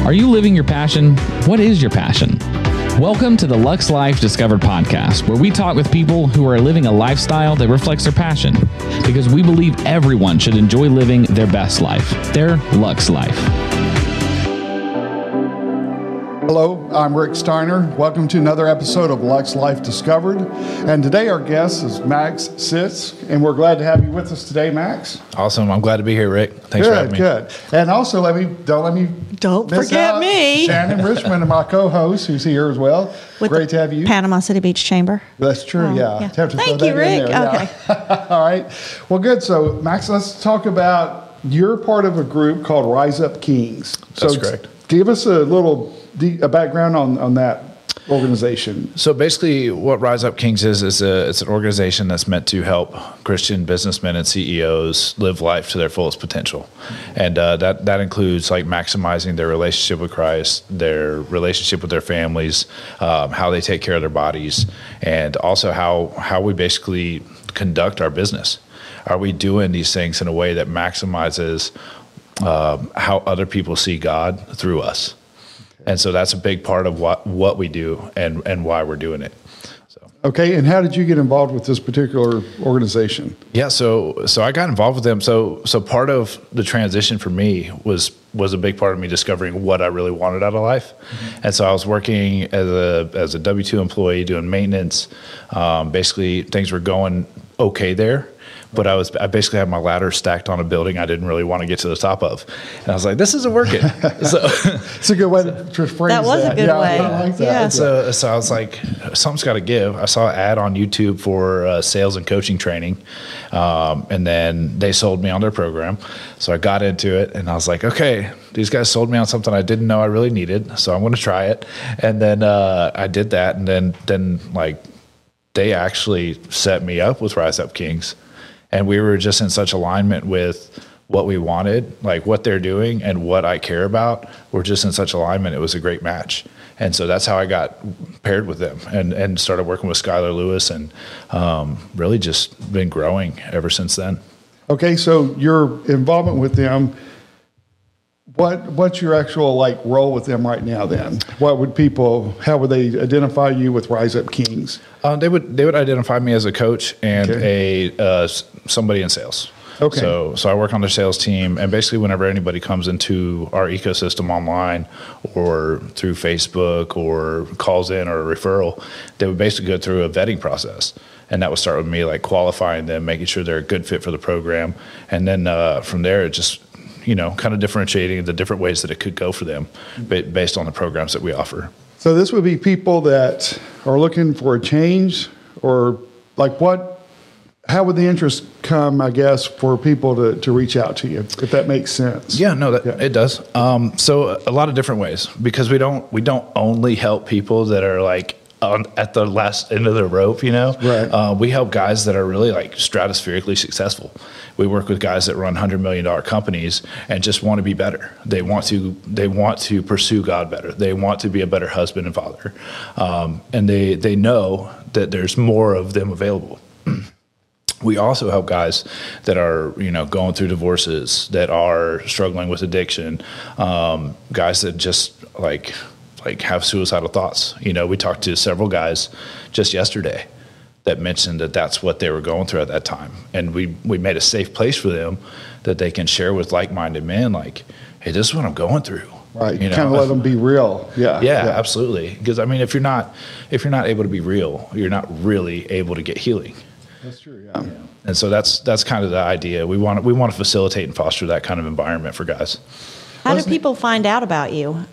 Are you living your passion? What is your passion? Welcome to the Lux Life Discovered podcast, where we talk with people who are living a lifestyle that reflects their passion, because we believe everyone should enjoy living their best life, their Lux life. Hello, I'm Rick Steiner. Welcome to another episode of Lux Life Discovered. And today our guest is Max Sisk, and we're glad to have you with us today, Max. Awesome. I'm glad to be here, Rick. Thanks for having me. Good. And also, don't forget me. Shannon Richmond, my co-host, who's here as well. Great to have you. Panama City Beach Chamber. That's true, yeah. Thank you, Rick. Okay. Yeah. All right. Well, good. So, Max, let's talk about, you're part of a group called Rise Up Kings. That's correct. Give us a little background on that organization. So basically what Rise Up Kings is it's an organization that's meant to help Christian businessmen and CEOs live life to their fullest potential. And that includes like maximizing their relationship with Christ, their relationship with their families, how they take care of their bodies, and also how we basically conduct our business. Are we doing these things in a way that maximizes how other people see God through us? And so that's a big part of what we do and why we're doing it. So. Okay, and how did you get involved with this particular organization? Yeah, so I got involved with them. So part of the transition for me was a big part of me discovering what I really wanted out of life. Mm-hmm. And so I was working as a W-2 employee doing maintenance. Basically, things were going okay there. But I basically had my ladder stacked on a building I didn't really want to get to the top of. And I was like, this isn't working. So it's a good way to phrase that. That was a good way. I like that. Yeah. So I was like, something's got to give. I saw an ad on YouTube for sales and coaching training. And then they sold me on their program. So I got into it and I was like, okay, these guys sold me on something I didn't know I really needed. So I'm going to try it. And then I did that. And then like they actually set me up with Rise Up Kings. And we were just in such alignment with what we wanted, like what they're doing and what I care about. We're just in such alignment. It was a great match. And so that's how I got paired with them and started working with Skylar Lewis and really just been growing ever since then. Okay, so your involvement with them, what's your actual like role with them right now then? How would they identify you with Rise Up Kings? They would identify me as a coach and somebody in sales. Okay. So I work on their sales team, and basically whenever anybody comes into our ecosystem online or through Facebook or calls in or a referral, they would basically go through a vetting process. And that would start with me like qualifying them, making sure they're a good fit for the program. And then from there, it just, kind of differentiating the different ways that it could go for them based on the programs that we offer. So this would be people that are looking for a change, or like how would the interest come, I guess, for people to reach out to you, if that makes sense? Yeah, no, it does. So a lot of different ways, because we don't only help people that are like at the last end of the rope, Right. We help guys that are really like stratospherically successful. We work with guys that run $100 million companies and just want to be better. They want to pursue God better. They want to be a better husband and father. And they know that there's more of them available. We also help guys that are, going through divorces, that are struggling with addiction, guys that just like have suicidal thoughts. We talked to several guys just yesterday that mentioned that that's what they were going through at that time. And we made a safe place for them that they can share with like-minded men, like, hey, this is what I'm going through. Right. Kind of let them be real. Yeah. Yeah, absolutely. Because if you're not able to be real, you're not really able to get healing. That's true. Yeah. And so that's kind of the idea. We want to facilitate and foster that kind of environment for guys. How do people find out about you?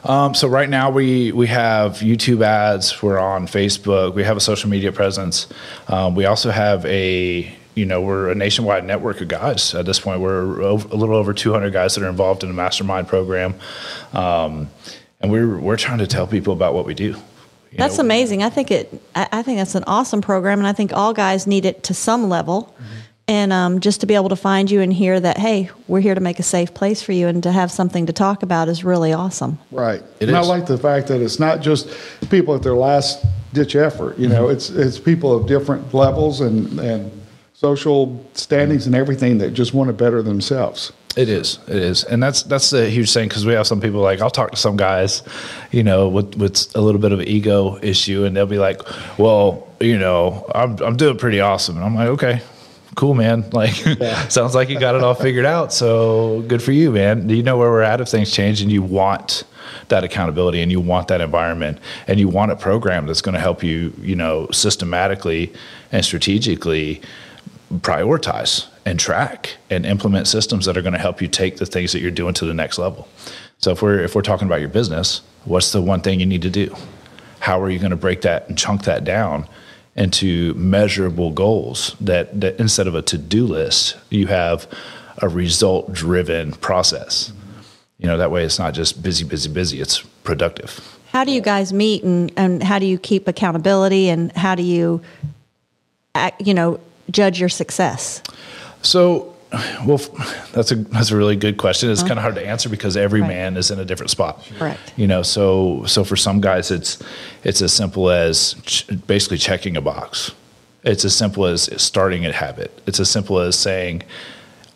So right now we have YouTube ads. We're on Facebook. We have a social media presence. We also have we're a nationwide network of guys. At this point, we're a little over 200 guys that are involved in a mastermind program. And we're trying to tell people about what we do. That's amazing. I think that's an awesome program, and I think all guys need it to some level. Mm-hmm. And just to be able to find you and hear that, hey, we're here to make a safe place for you, and to have something to talk about is really awesome. Right. And I like the fact that it's not just people at their last ditch effort. It's people of different levels and social standings and everything that just want to better themselves. It is, and that's a huge thing, because we have some people, like, I'll talk to some guys, with a little bit of an ego issue, and they'll be like, well, I'm doing pretty awesome, and I'm like, okay, cool, man. Like, sounds like you got it all figured out, so good for you, man. Do you know where we're at if things change? And you want that accountability, and you want that environment, and you want a program that's going to help you, systematically and strategically prioritize and track and implement systems that are going to help you take the things that you're doing to the next level. So if we're talking about your business, what's the one thing you need to do? How are you going to break that and chunk that down into measurable goals that instead of a to-do list, you have a result-driven process? That way it's not just busy, it's productive. How do you guys meet, and how do you keep accountability, and how do you, judge your success? So, well, that's a really good question. It's kind of hard to answer because every man is in a different spot. Correct. So for some guys, it's as simple as basically checking a box. It's as simple as starting a habit. It's as simple as saying,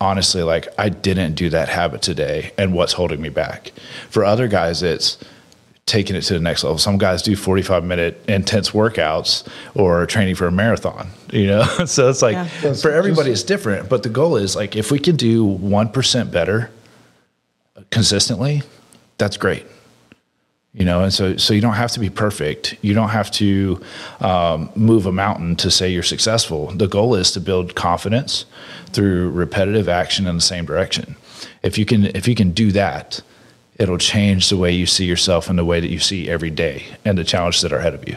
honestly, like, I didn't do that habit today, and what's holding me back? For other guys, it's taking it to the next level. Some guys do 45-minute intense workouts or training for a marathon, So it's like, for everybody it's different, but the goal is, like, if we can do 1% better consistently, that's great. And so you don't have to be perfect. You don't have to move a mountain to say you're successful. The goal is to build confidence through repetitive action in the same direction. If you can do that, it'll change the way you see yourself and the way that you see every day and the challenges that are ahead of you.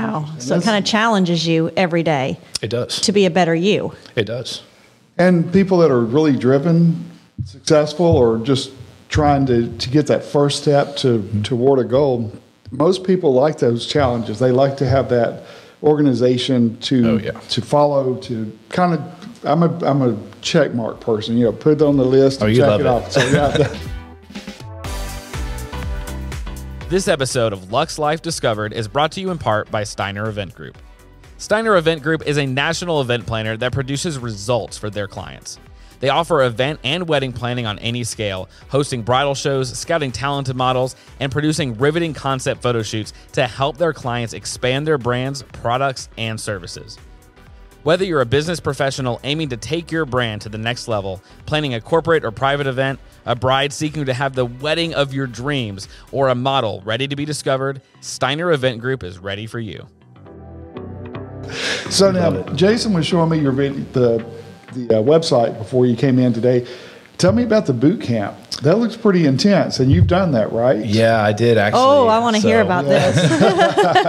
Wow. So it kind of challenges you every day. It does. To be a better you. It does. And people that are really driven, successful, or just trying to get that first step toward a goal, most people like those challenges. They like to have that organization to follow, to kind of, I'm a check mark person, put it on the list and check it off. So, This episode of Lux Life Discovered is brought to you in part by Steiner Event Group. Steiner Event Group is a national event planner that produces results for their clients. They offer event and wedding planning on any scale, hosting bridal shows, scouting talented models, and producing riveting concept photo shoots to help their clients expand their brands, products, and services. Whether you're a business professional aiming to take your brand to the next level, planning a corporate or private event, a bride seeking to have the wedding of your dreams, or a model ready to be discovered, Steiner Event Group is ready for you. So now, Jason was showing me the website before you came in today. Tell me about the boot camp. That looks pretty intense, and you've done that, right? Yeah, I did actually. Oh, I want to hear about this.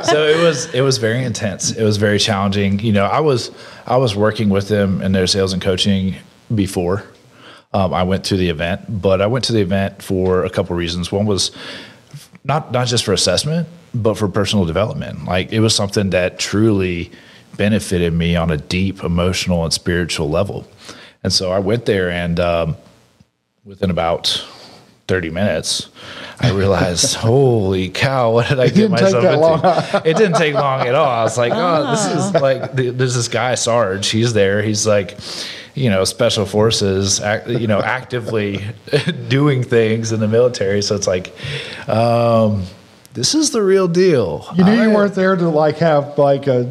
So it was very intense. It was very challenging. I was working with them in their sales and coaching before I went to the event, but I went to the event for a couple reasons. One was not just for assessment, but for personal development. Like, it was something that truly benefited me on a deep emotional and spiritual level. And so I went there, and within about 30 minutes, I realized, holy cow, what did I get myself into? It didn't take long at all. I was like, this is like, there's this guy, Sarge, he's there. He's like, special forces, actively doing things in the military. So it's like, this is the real deal. You knew you weren't there to have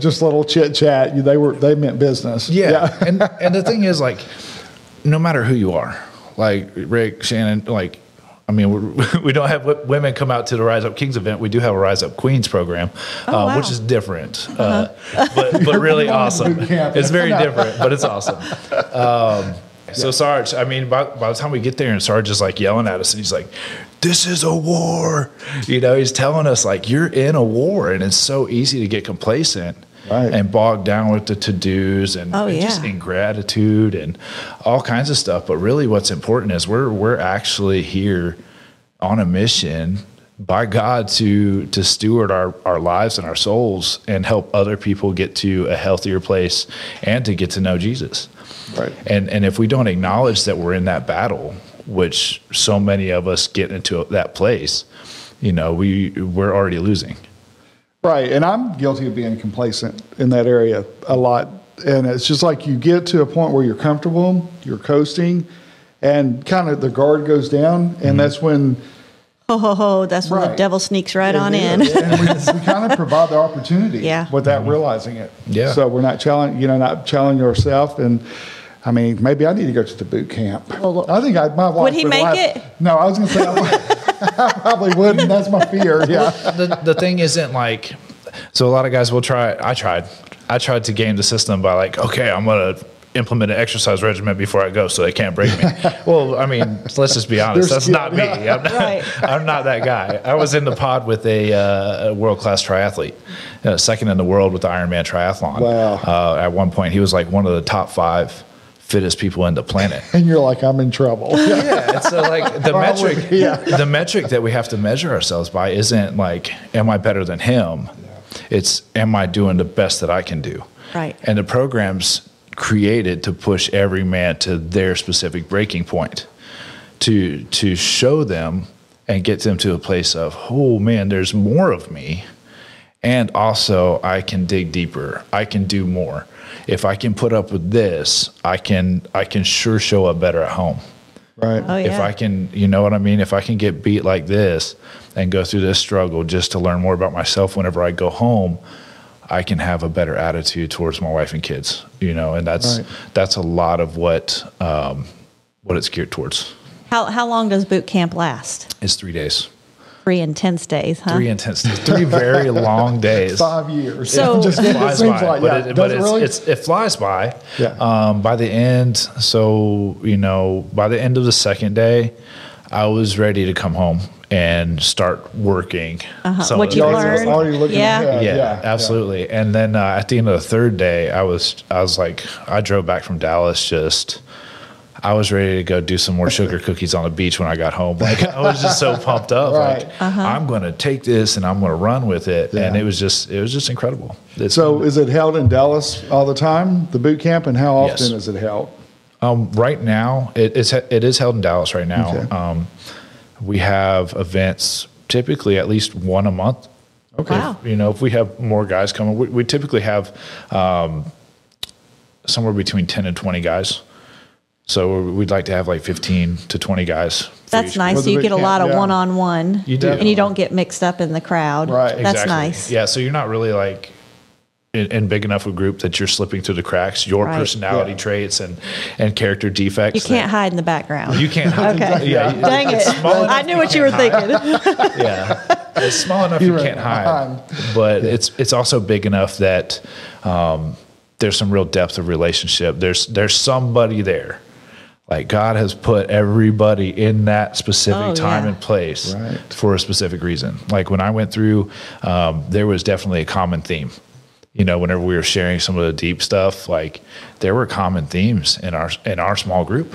just a little chit chat. They meant business. Yeah. And the thing is, like, no matter who you are, like Rick, Shannon, we don't have women come out to the Rise Up Kings event. We do have a Rise Up Queens program, wow. which is different, but really awesome. It's very different, but it's awesome. So Sarge, by the time we get there, and Sarge is like yelling at us, and he's like, "This is a war." He's telling us, like, you're in a war, and it's so easy to get complacent. Right. And bogged down with the to-dos and just ingratitude and all kinds of stuff. But really what's important is we're actually here on a mission by God to steward our lives and our souls and help other people get to a healthier place and to get to know Jesus. Right. And if we don't acknowledge that we're in that battle, which so many of us get into that place, we're already losing. Right, and I'm guilty of being complacent in that area a lot. And it's just like you get to a point where you're comfortable, you're coasting, and kind of the guard goes down, and that's when. That's when the devil sneaks right on in. And we kind of provide the opportunity without realizing it. Yeah. So we're not challenging ourselves. And I mean, maybe I need to go to the boot camp. Well, I think my wife would he make it? No, I was going to say I probably wouldn't. That's my fear. Yeah. The thing isn't like, so a lot of guys will try. I tried to game the system by like, okay, I'm going to implement an exercise regimen before I go so they can't break me. Well, I mean, let's just be honest. That's not me. I'm not that guy. I was in the pod with a world-class triathlete, second in the world with the Ironman triathlon. Wow. At one point, he was like one of the top 5 fittest people in the planet. And you're like, I'm in trouble. Yeah. And so like the metric that we have to measure ourselves by isn't like, am I better than him? It's, am I doing the best that I can do? Right. And the program's created to push every man to their specific breaking point, to show them and get them to a place of, oh man, there's more of me, and also I can dig deeper, I can do more. If I can put up with this, I can sure show up better at home. Right. Oh, yeah. If I can, you know what I mean? If I can get beat like this and go through this struggle just to learn more about myself whenever I go home, I can have a better attitude towards my wife and kids, and that's a lot of what it's geared towards. How long does boot camp last? It's 3 days. 3 intense days, huh? 3 intense days. 3 very long days. 5 years. So it flies by, it flies by. Yeah. By the end, by the end of the second day, I was ready to come home and start working. What you learned. Already looking ahead. Yeah, absolutely. Yeah. And then at the end of the third day, I was like, I drove back from Dallas I was ready to go do some more sugar cookies on the beach when I got home. Like I was just so pumped up. Right. Like I'm going to take this and I'm going to run with it. Yeah. And it was just incredible. So is it held in Dallas all the time, the boot camp, and how often is it held? Right now, it is held in Dallas right now. Okay. We have events typically at least one a month. Okay. Wow. If we have more guys coming, we typically have somewhere between 10 and 20 guys. So we'd like to have like 15 to 20 guys. That's nice. So you get a lot of one-on-one. You do. And you don't get mixed up in the crowd. Right. That's Exactly. nice. Yeah, so you're not really like in big enough a group that you're slipping through the cracks. Your personality traits and character defects. You can't hide in the background. You can't hide. Okay. Yeah, Dang it. I knew what you were thinking. Yeah. It's small enough you can't hide. But it's also big enough that there's some real depth of relationship. There's somebody there. Like God has put everybody in that specific time and place for a specific reason. Like when I went through, there was definitely a common theme. Whenever we were sharing some of the deep stuff, like there were common themes in our small group.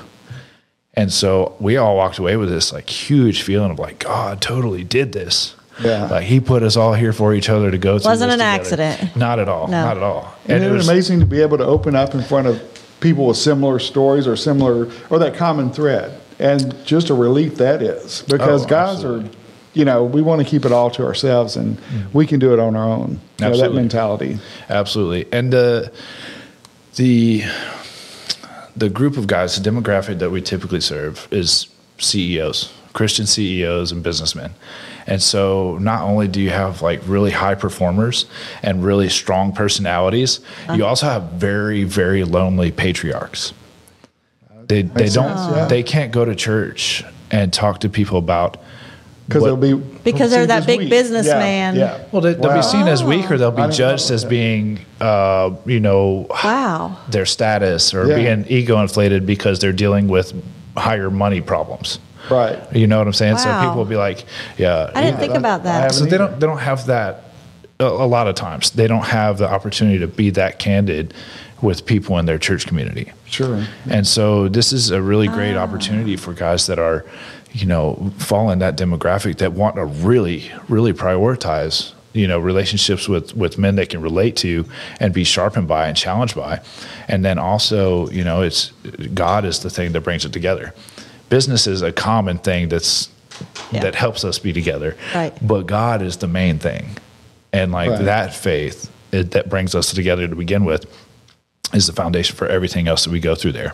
And so we all walked away with this like huge feeling of like, God totally did this. Yeah. Like he put us all here for each other to go through. Wasn't this an together. accident. Not at all. No. Not at all. And it was amazing to be able to open up in front of people with similar stories or that common thread. And just a relief that is, because guys are, we want to keep it all to ourselves, and we can do it on our own. That mentality. Absolutely. And the group of guys, the demographic that we typically serve is CEOs, Christian CEOs and businessmen. And so not only do you have like really high performers and really strong personalities, you also have very, very lonely patriarchs. They can't go to church and talk to people about because they're that big businessman. Yeah. Well, they'll be seen as weak, or they'll be judged as being, their status or being ego inflated because they're dealing with higher money problems. Right. You know what I'm saying? Wow. So people will be like, yeah. I didn't think about that. So they don't have that a lot of times. They don't have the opportunity to be that candid with people in their church community. Sure. And so this is a really great opportunity for guys that are, fall in that demographic that want to really, really prioritize, relationships with men they can relate to and be sharpened by and challenged by. And then also, it's God is the thing that brings it together. Business is a common thing that helps us be together. Right. But God is the main thing. And that faith that brings us together to begin with is the foundation for everything else that we go through there.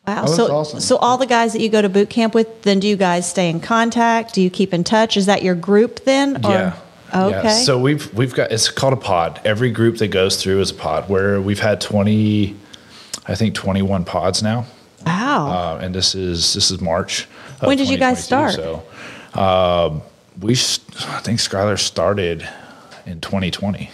Wow. Oh, that's so, awesome. so all the guys that you go to boot camp with, then do you guys stay in contact? Do you keep in touch? Is that your group then? Or? Yeah. Okay. Yeah. So we've got, it's called a pod. Every group that goes through is a pod, where we've had 21 pods now. Wow. And this is March. When did you guys start? So, I think Skylar started in 2020.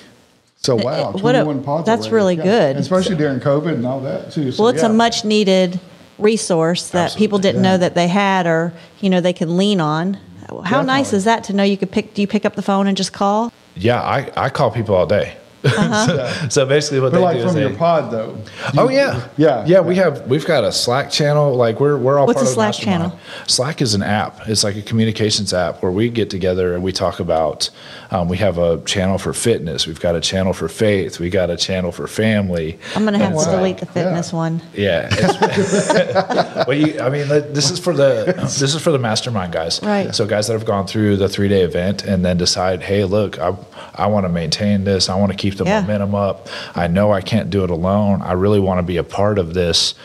So wow, What a- 21 pods. that's already. really good. And especially during COVID and all that too. So, Well, it's a much needed resource that Absolutely. people didn't know that they had, or they can lean on. How nice Definitely. is that to know you could do you pick up the phone and just call? Yeah, I call people all day. So basically what But they like do from is your pod though. Oh yeah, Yeah. We've got a Slack channel. Like we're all What's part a of the Slack mastermind. channel? Slack is an app. It's like a communications app where we get together and we talk about. We have a channel for fitness. We've got a channel for faith. We got a channel for family. I'm going to have And to so- delete the fitness one. Yeah. This is for the mastermind guys. Right. So guys that have gone through the 3-day event and then decide, hey, look, I want to maintain this. I want to keep the Yeah. momentum up. I know I can't do it alone. I really want to be a part of this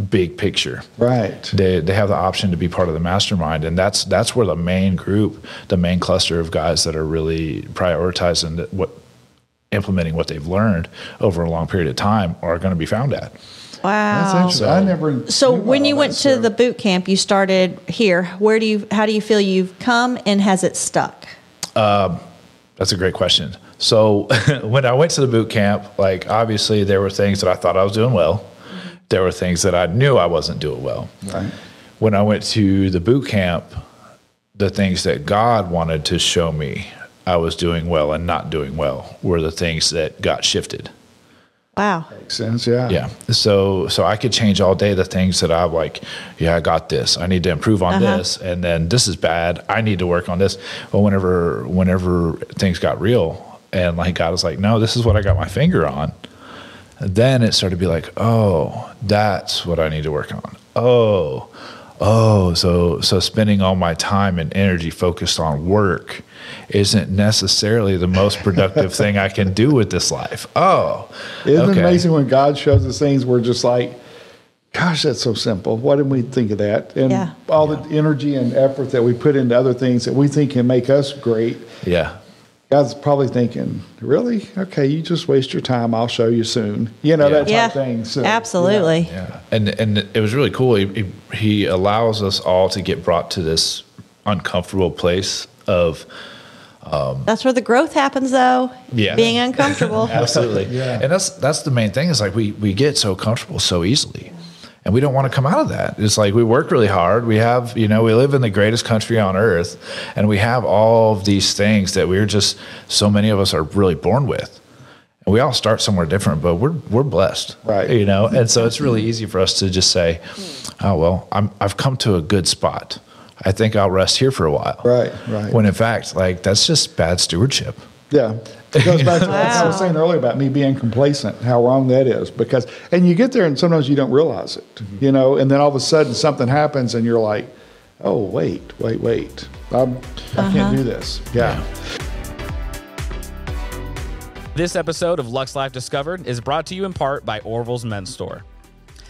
big picture. Right. They have the option to be part of the mastermind, and that's where the main group, the main cluster of guys that are really prioritizing implementing what they've learned over a long period of time are going to be found at. That's Wow. interesting. I never. So knew when all you that went to stuff. the boot camp, you started here. How do you feel you've come, and has it stuck? That's a great question. So when I went to the boot camp, like obviously there were things that I thought I was doing well. There were things that I knew I wasn't doing well. Right. When I went to the boot camp, the things that God wanted to show me I was doing well and not doing well were the things that got shifted. Wow. Makes sense. Yeah. Yeah. So I could change all day the things that I'm like, yeah, I got this. I need to improve on this. And then this is bad. I need to work on this. But whenever things got real and like God was like, no, this is what I got my finger on. Then it started to be like, oh, that's what I need to work on. So spending all my time and energy focused on work isn't necessarily the most productive thing I can do with this life. Isn't okay. it amazing when God shows us things we're just like, gosh, that's so simple. Why didn't we think of that? And Yeah. all the energy and effort that we put into other things that we think can make us great. Yeah. God's probably thinking, really? Okay, you just waste your time. I'll show you soon. That type Yeah. of thing. So, Absolutely. Yeah. And it was really cool. He allows us all to get brought to this uncomfortable place of That's where the growth happens, though. Yeah. Being uncomfortable. absolutely. Yeah. And that's the main thing is like we get so comfortable so easily. And we don't want to come out of that. It's like we work really hard. We have, we live in the greatest country on earth, and we have all of these things that we're just, so many of us are really born with. And we all start somewhere different, but we're blessed. Right. And so it's really easy for us to just say, oh, well, I've come to a good spot. I think I'll rest here for a while. Right. When in fact, like, that's just bad stewardship. Yeah. It goes back to what I was Wow. saying earlier about me being complacent, how wrong that is. And you get there and sometimes you don't realize it, and then all of a sudden something happens and you're like, oh, wait. I can't do this. Yeah. This episode of Lux Life Discovered is brought to you in part by Orville's Men's Store.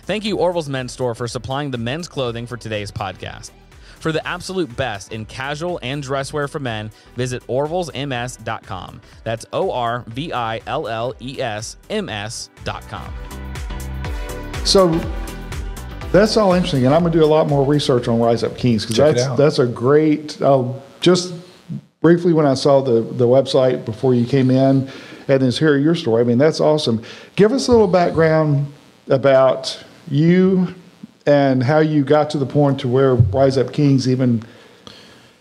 Thank you, Orville's Men's Store, for supplying the men's clothing for today's podcast. For the absolute best in casual and dress wear for men, visit orvillesms.com. That's ORVILLESMS.com. So that's all interesting. And I'm going to do a lot more research on Rise Up Kings Check it because out. that's a great, just briefly when I saw the website before you came in and is hear your story. I mean, that's awesome. Give us a little background about you and how you got to the point to where Rise Up Kings even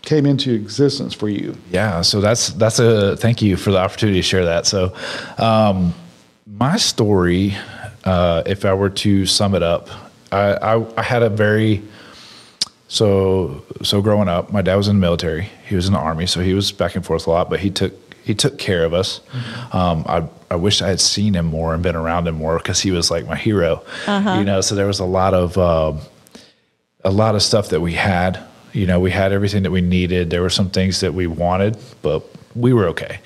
came into existence for you. Yeah, so that's thank you for the opportunity to share that. So, my story, if I were to sum it up, I had a very so growing up, my dad was in the military. He was in the Army, so he was back and forth a lot, but he took care of us. I wish I had seen him more and been around him more because he was like my hero. So there was a lot of stuff that we had. We had everything that we needed. There were some things that we wanted, but we were okay.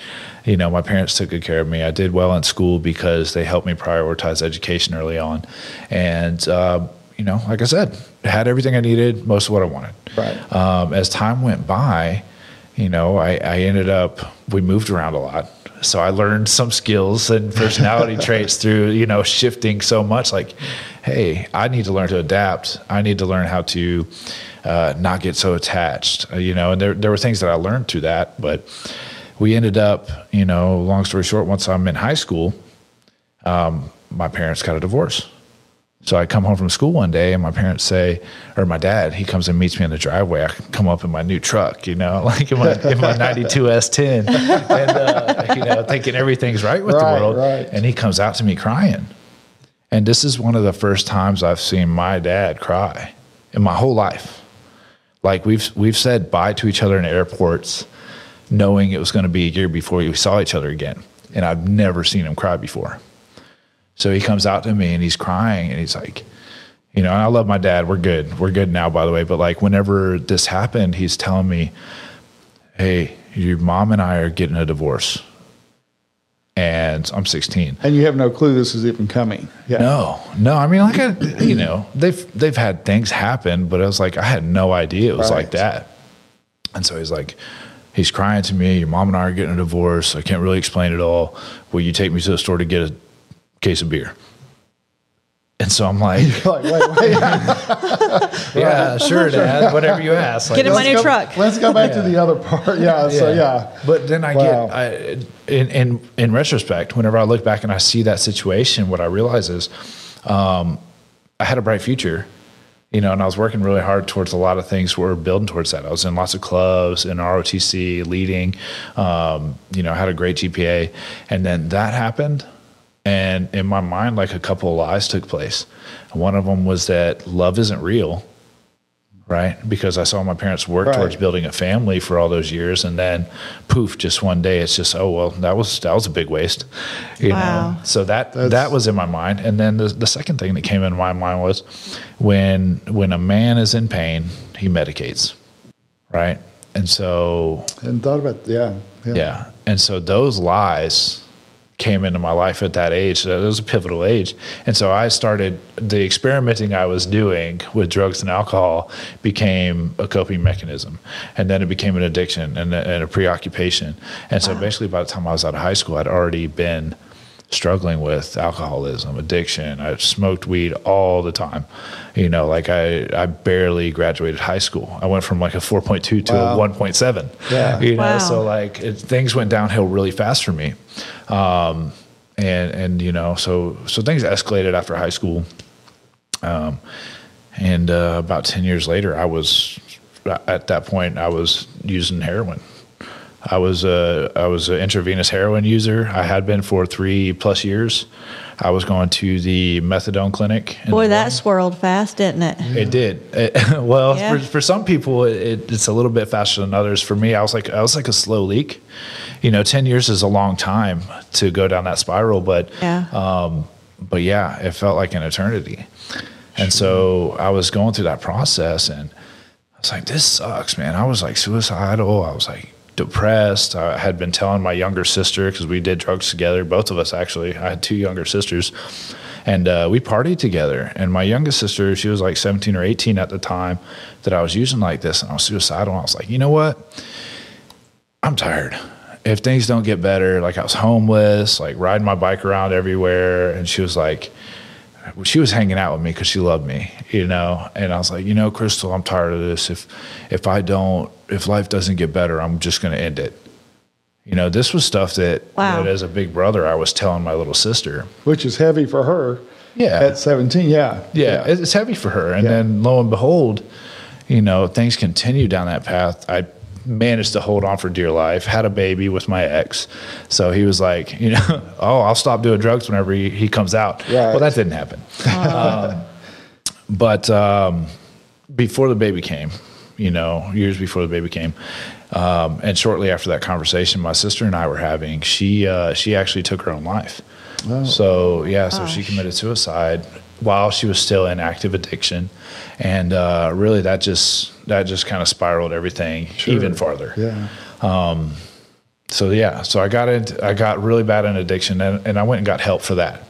My parents took good care of me. I did well in school because they helped me prioritize education early on. And, like I said, had everything I needed, most of what I wanted. Right. As time went by, I ended up, we moved around a lot. So I learned some skills and personality traits through, shifting so much. Like, hey, I need to learn to adapt. I need to learn how to not get so attached, and there were things that I learned through that. But we ended up, long story short, once I'm in high school, my parents got a divorce. So I come home from school one day and my parents say, or my dad, he comes and meets me in the driveway. I come up in my new truck, like in my 92 S10 and, thinking everything's right with the world. Right. And he comes out to me crying. And this is one of the first times I've seen my dad cry in my whole life. Like we've said bye to each other in airports, knowing it was going to be a year before we saw each other again. And I've never seen him cry before. So he comes out to me and he's crying and he's like, and I love my dad. We're good. We're good now, by the way. But like whenever this happened, he's telling me, hey, your mom and I are getting a divorce. And I'm 16. And you have no clue this is even coming. Yeah. No. I mean, they've had things happen, but I was like, I had no idea it was like that. And so he's crying to me. Your mom and I are getting a divorce. I can't really explain it all. Will you take me to the store to get a case of beer? And so I'm like, wait. Yeah, sure, Dad, whatever you ask. Like, get in my new truck. Let's go back to the other part. Yeah. So yeah. But then in retrospect, whenever I look back and I see that situation, what I realize is I had a bright future, and I was working really hard towards a lot of things. We're building towards that. I was in lots of clubs, in ROTC, leading, had a great GPA. And then that happened. And in my mind, like a couple of lies took place. One of them was that love isn't real, right? Because I saw my parents work towards building a family for all those years, and then poof, just one day, it's just, oh well, that was a big waste, you know. So that was in my mind. And then the second thing that came into my mind was when a man is in pain, he medicates, right? And so I hadn't thought about yeah. And so those lies came into my life at that age. So it was a pivotal age. And so I started, the experimenting I was doing with drugs and alcohol became a coping mechanism. And then it became an addiction and a preoccupation. And so basically by the time I was out of high school, I'd already been struggling with alcoholism, addiction. I smoked weed all the time. I barely graduated high school. I went from like a 4.2 to a 1.7. Yeah. So things went downhill really fast for me. So things escalated after high school. About 10 years later, at that point, I was using heroin. I was an intravenous heroin user. I had been for 3+ years. I was going to the methadone clinic. Boy, that swirled fast, didn't it? It did. For some people, it's a little bit faster than others. For me, I was like a slow leak. 10 years is a long time to go down that spiral, but it felt like an eternity. And so I was going through that process, and I was like, this sucks, man. I was like suicidal. I was like depressed. I had been telling my younger sister, because we did drugs together, both of us actually. I had 2 younger sisters, and we partied together. And my youngest sister, she was like 17 or 18 at the time that I was using like this, and I was suicidal. And I was like, you know what? I'm tired. If things don't get better, like I was homeless, like riding my bike around everywhere. And she was hanging out with me because she loved me, and I was like, Crystal, I'm tired of this. If life doesn't get better, I'm just going to end it. This was stuff that as a big brother, I was telling my little sister. Which is heavy for her. Yeah. At 17. Yeah. It's heavy for her. And then lo and behold, things continue down that path. I managed to hold on for dear life, had a baby with my ex. So he was like, I'll stop doing drugs whenever he comes out. Right. Well, that didn't happen. But before the baby came, years before the baby came, and shortly after that conversation my sister and I were having, she actually took her own life. Oh. So she committed suicide while she was still in active addiction. And really that just kind of spiraled everything even farther. Yeah. So I got really bad in addiction, and I went and got help for that.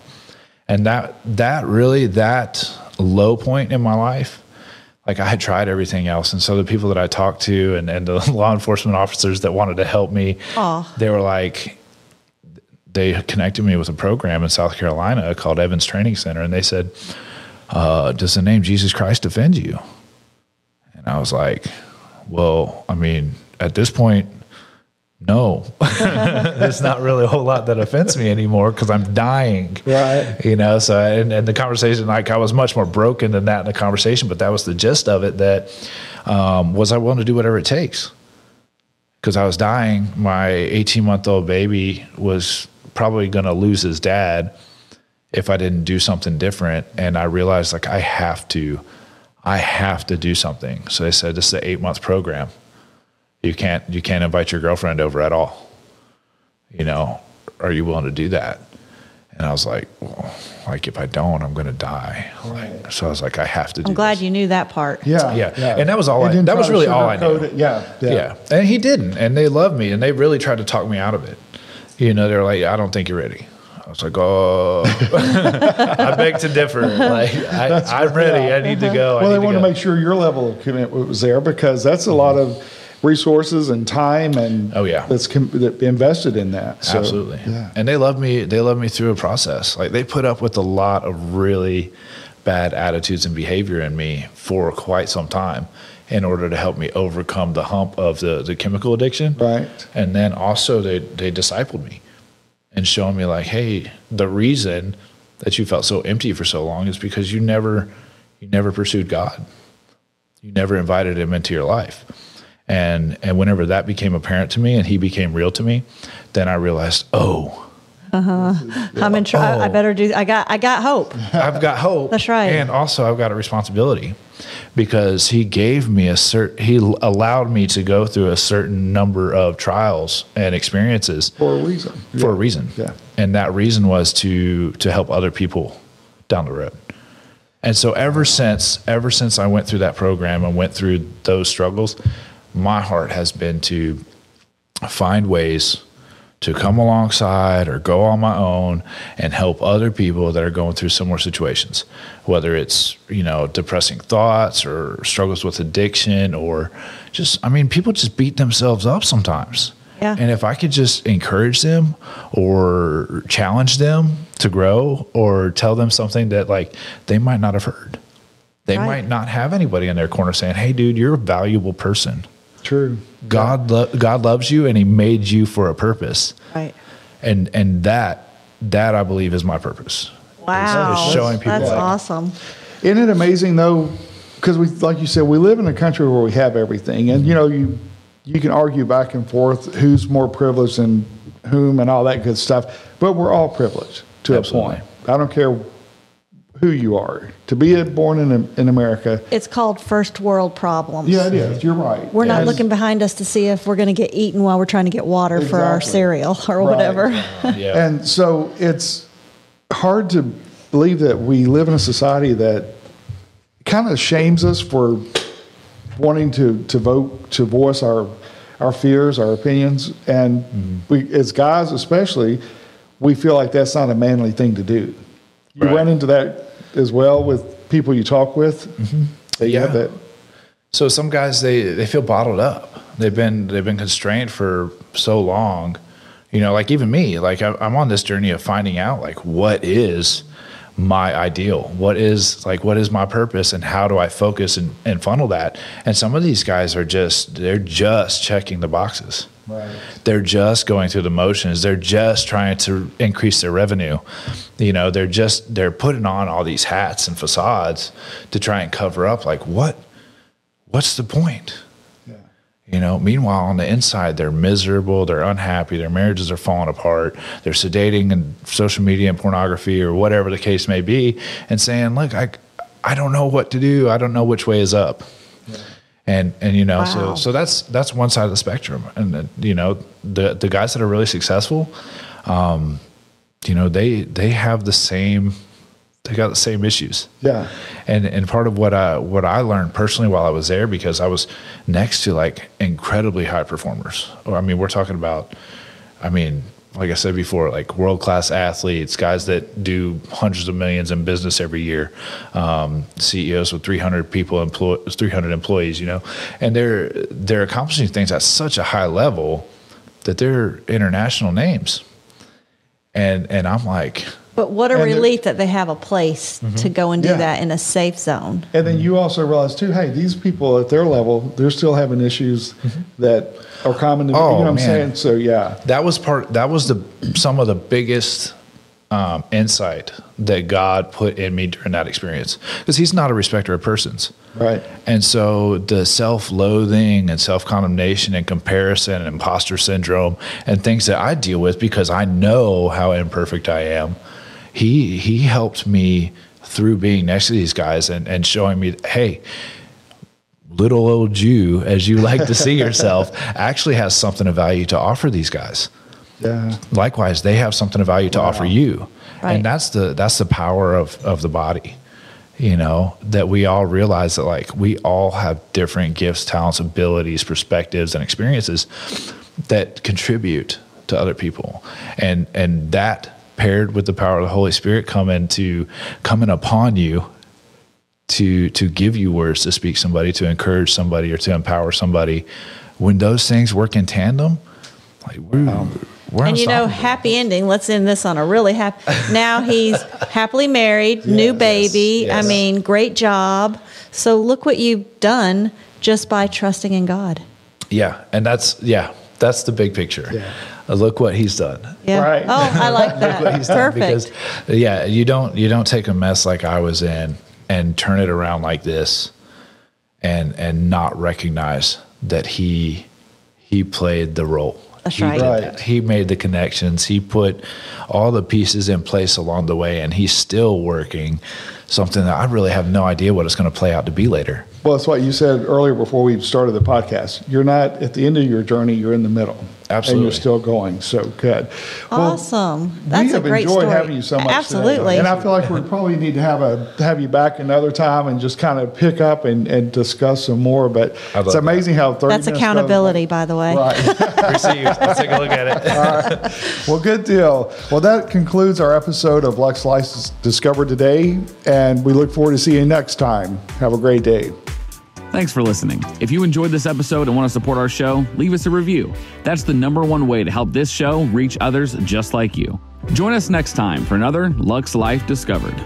And that low point in my life, like I had tried everything else. And so the people that I talked to and the law enforcement officers that wanted to help me, they were like, they connected me with a program in South Carolina called Evans Training Center. And they said, does the name Jesus Christ offend you? And I was like, well, I mean, at this point, no, there's not really a whole lot that offends me anymore because I'm dying. Right. You know, so, and the conversation, like I was much more broken than that in the conversation, but that was the gist of it, that was I willing to do whatever it takes? Because I was dying. My 18-month-old baby was probably going to lose his dad if I didn't do something different. And I realized, like, I have to do something. So they said, this is an 8-month program. You can't invite your girlfriend over at all. You know, are you willing to do that? And I was like, well, like if I don't, I'm going to die. Like, so I was like, I have to do I'm glad this. you knew that part. Yeah. And that was all that was really all I knew. Yeah. And he didn't. And they loved me and they really tried to talk me out of it. You know, they're like, I don't think you're ready. I was like, oh, I beg to differ. Like, I'm ready. I need to go. Well, they want to make sure your level of commitment was there, because that's a lot of resources and time and that's invested in that. So, absolutely. Yeah. And they love me. They love me through a process. Like, they put up with a lot of really bad attitudes and behavior in me for quite some time in order to help me overcome the hump of the chemical addiction. Right. And then also they discipled me and showing me, like, hey, the reason that you felt so empty for so long is because you never pursued God. You never invited him into your life. And whenever that became apparent to me and he became real to me, then I realized, I'm in trouble. I better do. I got hope. I've got hope. That's right. And also I've got a responsibility, because he gave me he allowed me to go through a certain number of trials and experiences for a reason. For a reason. Yeah. And that reason was to help other people down the road. And so ever since I went through that program and went through those struggles, my heart has been to find ways to come alongside or go on my own and help other people that are going through similar situations, whether it's, you know, depressing thoughts or struggles with addiction, or just, I mean, people just beat themselves up sometimes. Yeah. And if I could just encourage them or challenge them to grow, or tell them something that, like, they might not have heard. They might not have anybody in their corner saying, hey, dude, you're a valuable person. True. God loves you, and he made you for a purpose. Right. And that I believe is my purpose. Wow. Is showing people. That's like, awesome. Isn't it amazing though? Because like you said, we live in a country where we have everything, and you know, you can argue back and forth who's more privileged than whom and all that good stuff, but we're all privileged to Absolutely. a point. I don't care who you are. To be born in America. It's called first world problems. Yeah, it is. You're right. We're not looking behind us to see if we're going to get eaten while we're trying to get water for our cereal or whatever. Yeah. And so it's hard to believe that we live in a society that kind of shames us for wanting to vote, to voice our fears, our opinions. And we, as guys especially, we feel like that's not a manly thing to do. You run into that as well with people you talk with. That. So some guys, they feel bottled up. They've been constrained for so long. You know, like even me, like I'm on this journey of finding out, like, what is my ideal? What is my purpose, and how do I focus and funnel that? And some of these guys are they're just checking the boxes. Right. They're just going through the motions. They're just trying to increase their revenue. You know, they're putting on all these hats and facades to try and cover up, like, what's the point? Yeah. You know, meanwhile, on the inside, they're miserable, they're unhappy, their marriages are falling apart, they're sedating and social media and pornography or whatever the case may be, and saying, look, I don't know what to do. I don't know which way is up. Yeah. And you know, wow. so that's one side of the spectrum. And you know, the guys that are really successful, you know, they have the same, they got the same issues. Yeah. And part of what I learned personally while I was there, because I was next to like incredibly high performers. Or I mean, we're talking about, like I said before, like world-class athletes, guys that do hundreds of millions in business every year, CEOs with 300 employees, and they're accomplishing things at such a high level that they're international names. And I'm like, but what a relief that they have a place to go and do that in a safe zone. And then you also realize too, hey, these people at their level, they're still having issues that are common to me. You know what I'm saying? So that was some of the biggest insight that God put in me during that experience, because He's not a respecter of persons. Right. And so the self-loathing and self-condemnation and comparison and imposter syndrome and things that I deal with because I know how imperfect I am, he helped me through being next to these guys and showing me, hey, little old you, as you like to see yourself, actually has something of value to offer these guys. Yeah. Likewise, they have something of value to offer you. Right. And that's the power of the body, that we all realize that, like, we all have different gifts, talents, abilities, perspectives, and experiences that contribute to other people. And that, paired with the power of the Holy Spirit coming upon you to give you words to speak somebody, to encourage somebody, or to empower somebody, when those things work in tandem, like we're and happy ending. Let's end this on a really happy. Now he's happily married, new baby. Yes. I mean, great job. So look what you've done just by trusting in God. Yeah, and that's the big picture. Yeah. Look what He's done. Yeah. Right. Oh, I like that. Look what He's done, Perfect. because you don't take a mess like I was in and turn it around like this, and not recognize that He played the role. That's He right. did that. He made the connections. He put all the pieces in place along the way, and He's still working something that I really have no idea what it's going to play out to be later. Well, it's what you said earlier before we started the podcast. You're not at the end of your journey, you're in the middle. Absolutely. And you're still going. So good. Awesome. That's a great story. We have enjoyed having you so much Absolutely. today. And I feel like we probably need to have you back another time and just kind of pick up and discuss some more. But it's amazing how 30 That's minutes accountability, by the way. Right. Receive. Let's take a look at it. All right. Well, good deal. Well, that concludes our episode of Lux Life Discovered today, and we look forward to seeing you next time. Have a great day. Thanks for listening. If you enjoyed this episode and want to support our show, leave us a review. That's the #1 way to help this show reach others just like you. Join us next time for another Lux Life Discovered.